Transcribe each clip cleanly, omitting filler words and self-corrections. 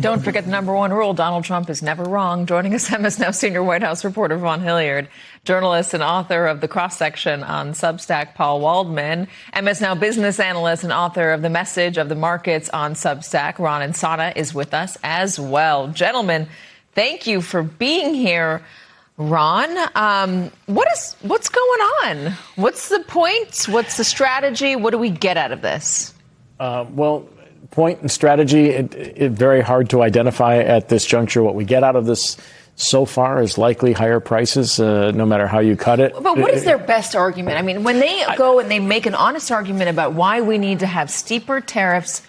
don't forget the number one rule. Donald Trump is never wrong. Joining us, MS Now senior White House reporter Vaughn Hilliard, journalist and author of The Cross Section on Substack, Paul Waldman, MS Now business analyst and author of The Message of the Markets on Substack, Ron Insana, is with us as well. Gentlemen, thank you for being here. Ron, what's going on? What's the point? What's the strategy? What do we get out of this? Well, point and strategy, it very hard to identify at this juncture. What we get out of this so far is likely higher prices, no matter how you cut it. But what is their best argument? I mean, when they go and they make an honest argument about why we need to have steeper tariffs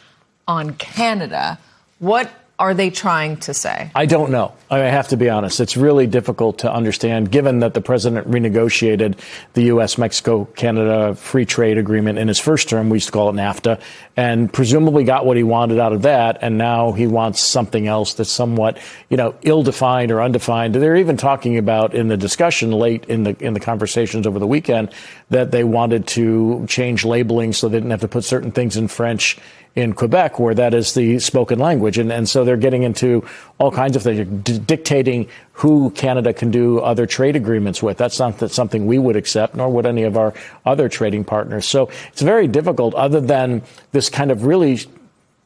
on Canada, what are they trying to say? I don't know. I have to be honest. It's really difficult to understand, given that the president renegotiated the U.S., Mexico, Canada free trade agreement in his first term. We used to call it NAFTA, and presumably got what he wanted out of that. And now he wants something else that's somewhat, ill-defined or undefined. They're even talking about in the discussion late in the conversations over the weekend that they wanted to change labeling so they didn't have to put certain things in French in Quebec, where that is the spoken language. And so they're getting into all kinds of things, dictating who Canada can do other trade agreements with. That's not something we would accept, nor would any of our other trading partners. So it's very difficult, other than this kind of really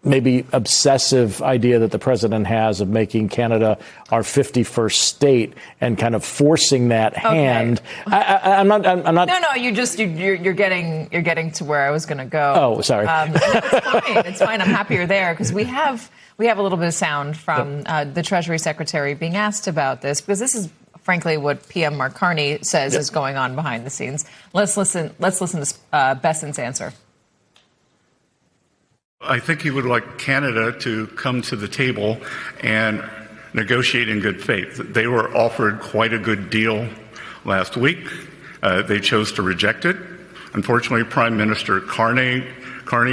maybe obsessive idea that the president has of making Canada our 51st state and kind of forcing that hand. I'm not. No. You're getting to where I was going to go. Oh, sorry. No, it's fine. I'm happy you're there, because we have a little bit of sound from the Treasury Secretary being asked about this, because this is frankly what PM Mark Carney says is going on behind the scenes. Let's listen to Bessent's answer. I think he would like Canada to come to the table and negotiate in good faith. They were offered quite a good deal last week. They chose to reject it. Unfortunately, Prime Minister Carney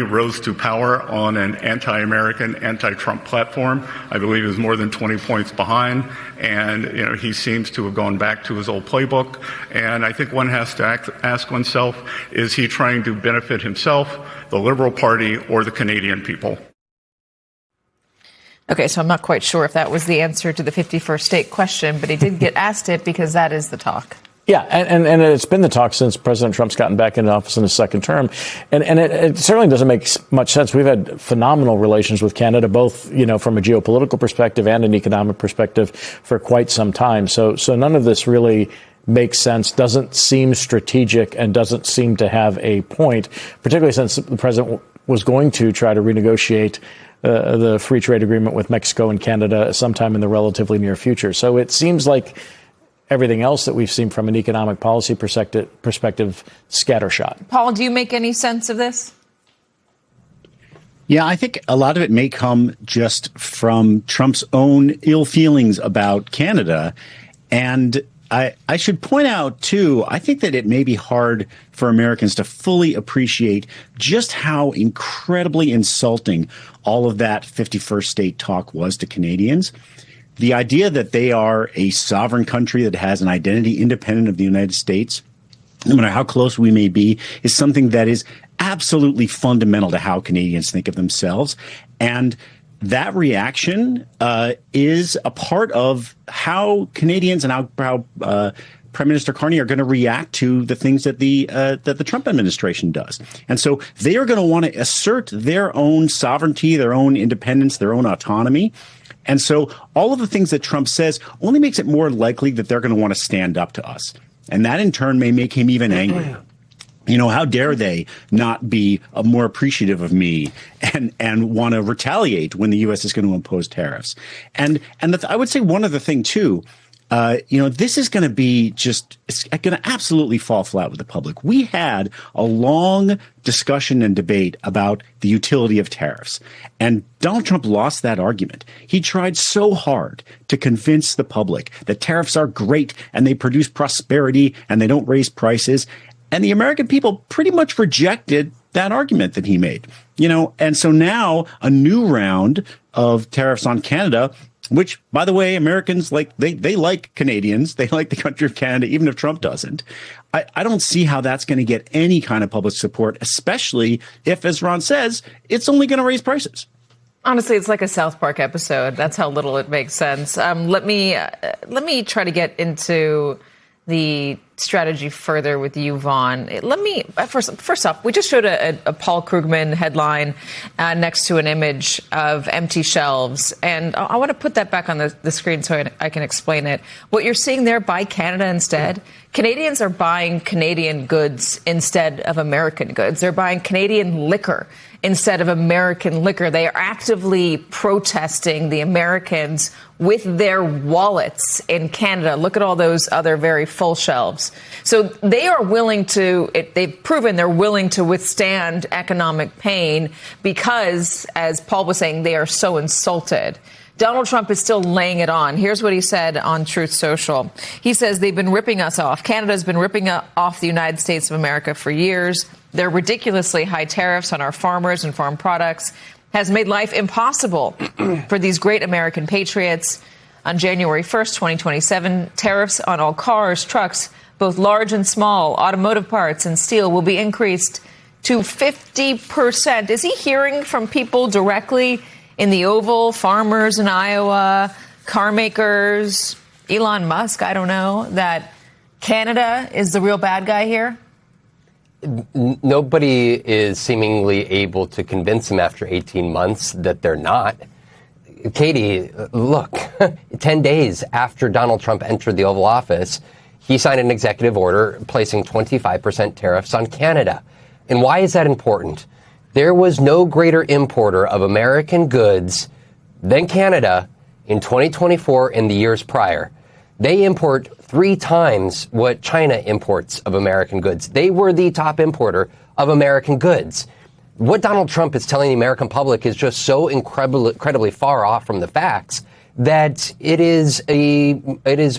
rose to power on an anti-American, anti-Trump platform. I believe he was more than 20 points behind, and he seems to have gone back to his old playbook. And I think one has to ask oneself, is he trying to benefit himself, the Liberal Party, or the Canadian people? Okay, so I'm not quite sure if that was the answer to the 51st state question, but he did get asked it because that is the talk. Yeah, and it's been the talk since President Trump's gotten back into office in his second term. And it certainly doesn't make much sense. We've had phenomenal relations with Canada, both, from a geopolitical perspective and an economic perspective for quite some time. So none of this really makes sense, doesn't seem strategic, and doesn't seem to have a point, particularly since the president was going to try to renegotiate the free trade agreement with Mexico and Canada sometime in the relatively near future. So it seems like everything else that we've seen from an economic policy perspective scattershot. Paul, do you make any sense of this? Yeah, I think a lot of it may come just from Trump's own ill feelings about Canada. And I should point out, too, I think that it may be hard for Americans to fully appreciate just how incredibly insulting all of that 51st state talk was to Canadians. The idea that they are a sovereign country that has an identity independent of the United States, no matter how close we may be, is something that is absolutely fundamental to how Canadians think of themselves. And that reaction is a part of how Canadians and how Prime Minister Carney are going to react to the things that the Trump administration does. And so they are going to want to assert their own sovereignty, their own independence, their own autonomy. And so all of the things that Trump says only makes it more likely that they're going to want to stand up to us. And that in turn may make him even angrier. How dare they not be more appreciative of me and want to retaliate when the U.S. is going to impose tariffs. And I would say one other thing, too. This is going to be it's going to absolutely fall flat with the public. We had a long discussion and debate about the utility of tariffs, and Donald Trump lost that argument. He tried so hard to convince the public that tariffs are great and they produce prosperity and they don't raise prices. And the American people pretty much rejected that argument that he made, and so now a new round of tariffs on Canada, which, by the way, Americans they like Canadians. They like the country of Canada, even if Trump doesn't. I don't see how that's going to get any kind of public support, especially if, as Ron says, it's only going to raise prices. Honestly, it's like a South Park episode. That's how little it makes sense. Let me try to get into the strategy further with you, Vaughn. Let me first off, we just showed a Paul Krugman headline next to an image of empty shelves, and I want to put that back on the screen so I can explain it. What you're seeing there, buy Canada instead. Canadians are buying Canadian goods instead of American goods. They're buying Canadian liquor instead of American liquor. They are actively protesting the Americans with their wallets in Canada. Look at all those other very full shelves. So they are willing to, they've proven they're willing to withstand economic pain because, as Paul was saying, they are so insulted. Donald Trump is still laying it on. Here's what he said on Truth Social. He says they've been ripping us off. Canada's been ripping off the United States of America for years. Their ridiculously high tariffs on our farmers and farm products has made life impossible for these great American patriots. On January 1st, 2027, tariffs on all cars, trucks, both large and small, automotive parts and steel will be increased to 50%. Is he hearing from people directly in the Oval, farmers in Iowa, car makers, Elon Musk, I don't know, that Canada is the real bad guy here? Nobody is seemingly able to convince him after 18 months that they're not. Katie, look, 10 days after Donald Trump entered the Oval Office, he signed an executive order placing 25% tariffs on Canada. And why is that important? There was no greater importer of American goods than Canada in 2024 and the years prior. They import 3 times what China imports of American goods. They were the top importer of American goods. What Donald Trump is telling the American public is just so incredibly far off from the facts that it is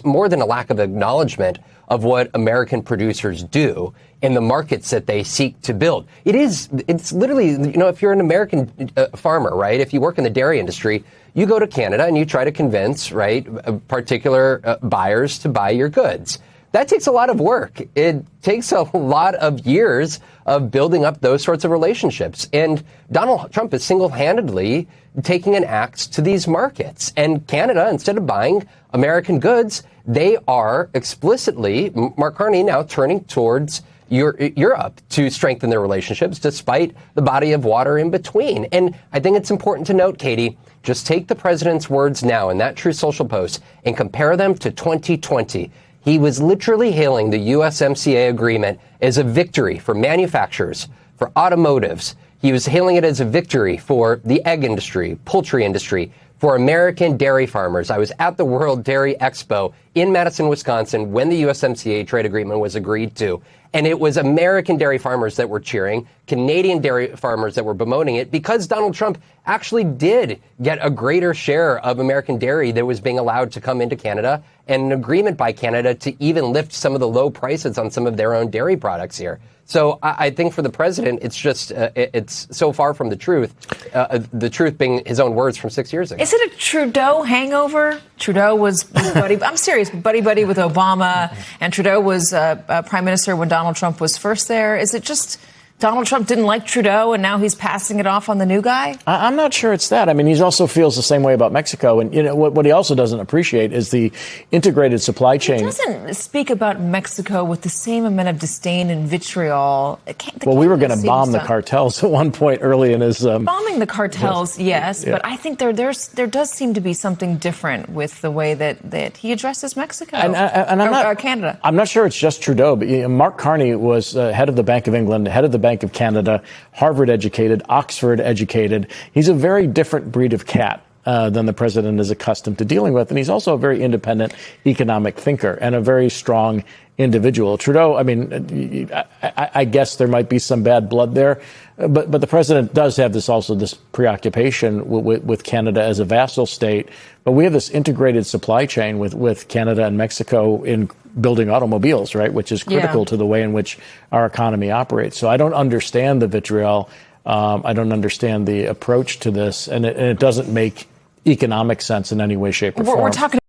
more than a lack of acknowledgement of what American producers do in the markets that they seek to build. It's literally, if you're an American farmer, right, if you work in the dairy industry, you go to Canada and you try to convince, right, particular buyers to buy your goods. That takes a lot of work. It takes a lot of years of building up those sorts of relationships. And Donald Trump is single-handedly taking an axe to these markets. And Canada, instead of buying American goods, they are explicitly, Mark Carney now turning towards Europe to strengthen their relationships despite the body of water in between. And I think it's important to note, Katie, just take the president's words now in that Truth Social post and compare them to 2020. He was literally hailing the USMCA agreement as a victory for manufacturers, for automotives. He was hailing it as a victory for the egg industry, poultry industry, for American dairy farmers. I was at the World Dairy Expo in Madison, Wisconsin, when the USMCA trade agreement was agreed to. And it was American dairy farmers that were cheering, Canadian dairy farmers that were bemoaning it, because Donald Trump actually did get a greater share of American dairy that was being allowed to come into Canada, and an agreement by Canada to even lift some of the low prices on some of their own dairy products here. So I think for the president, it's just, it's so far from the truth being his own words from 6 years ago. Is it a Trudeau hangover? Trudeau was buddy, I'm serious, buddy with Obama, and Trudeau was prime minister when Donald Trump was first there. Is it just Donald Trump didn't like Trudeau and now he's passing it off on the new guy? I'm not sure it's that. I mean, he also feels the same way about Mexico. And, what he also doesn't appreciate is the integrated supply chain. He doesn't speak about Mexico with the same amount of disdain and vitriol. Well, we were going to bomb the cartels at one point early in his... Bombing the cartels, yes. Yeah. But I think there does seem to be something different with the way that he addresses Mexico and I'm not, Canada. I'm not sure it's just Trudeau, but Mark Carney was head of the Bank of England, head of the Bank of Canada, Harvard educated, Oxford educated. He's a very different breed of cat than the president is accustomed to dealing with. And he's also a very independent economic thinker and a very strong individual. Trudeau, I mean, I guess there might be some bad blood there, but the president does have this preoccupation with Canada as a vassal state. But we have this integrated supply chain with Canada and Mexico in building automobiles, right, which is critical to the way in which our economy operates. So I don't understand the vitriol. I don't understand the approach to this, and it doesn't make economic sense in any way, shape, or form. We're talking